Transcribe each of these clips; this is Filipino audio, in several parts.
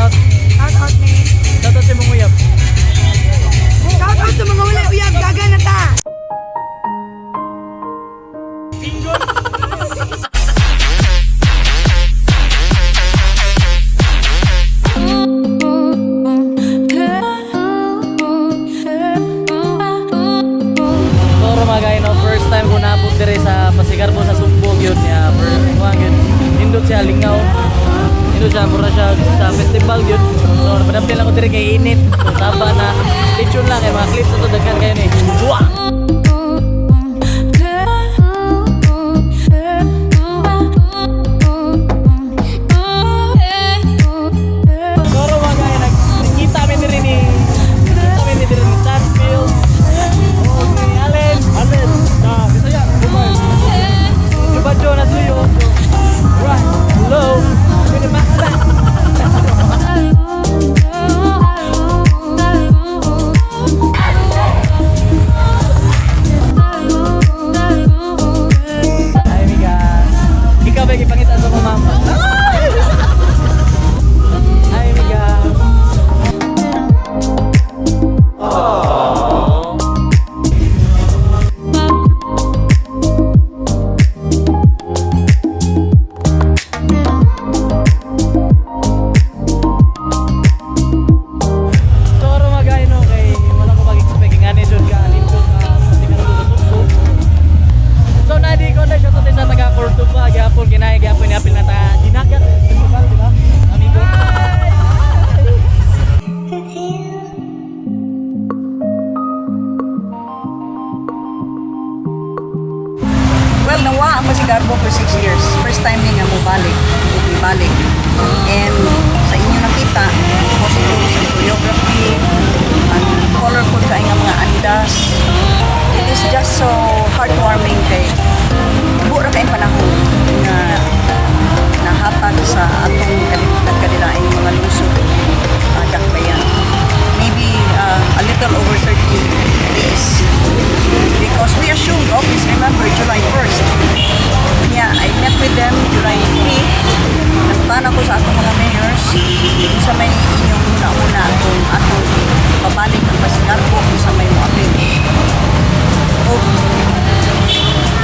out. Shout out ni. Shout out sa mong uyab. Shout out sa mga wala uyab daga na ta. Toro mga guy, no, first time ko naabot dire sa Pasigarbo sa Sumbog yun niya. Hindot siya lingaw. Hindot siya mura siya sa festival yun. So padapil lang ko dire kay init. So taba na station lang kay mga clips ito daghan kayo ni. Wah! Toro mga guy, nakita kami dire ni Stanfield. Allen, nah, Bisaya, Dubai. Coba Jonas Leo. Right, hello. Ini maksa. Hai Mika. Ikaw bagi pangita sama mama. Hai Mika. Well, nawa ang Pasigarbo for 6 years. First time niya mo balik. And sa inyo nakita, positive sa choreography, ang colorful kayo ng mga andas. It is just so heartwarming kay buo ra kayong panahon na nahatag sa atong nagkadilaing mga lusod dakbayan. Maybe a little over 30 days. Because we assumed, please remember, July 1st. Yeah, I met with them July 3. Nagpana ko sa atong mga mayors sa may inyong una-una atong pabalik ang Pasigarbo sa may Moapil. O,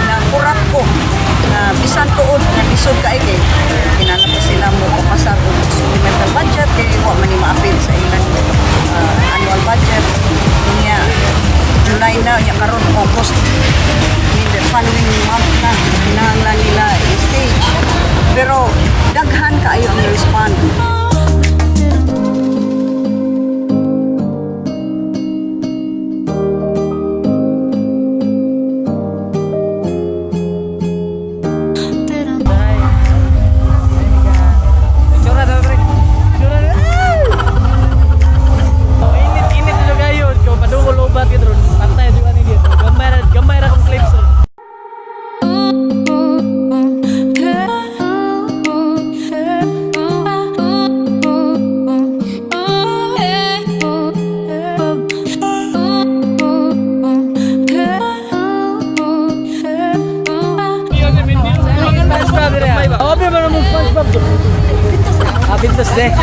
nakurat ko na bisan tuod na lisod kaigay. Kinala pa sila mo kapasar o supplemental budget kaya iwa man ni maapil sa ilang annual budget. Kanya, July na, ya karon August. In the following month na, kinahanglan nila i-stage. Pero, daghan kaayo ang respond. Pintas deh.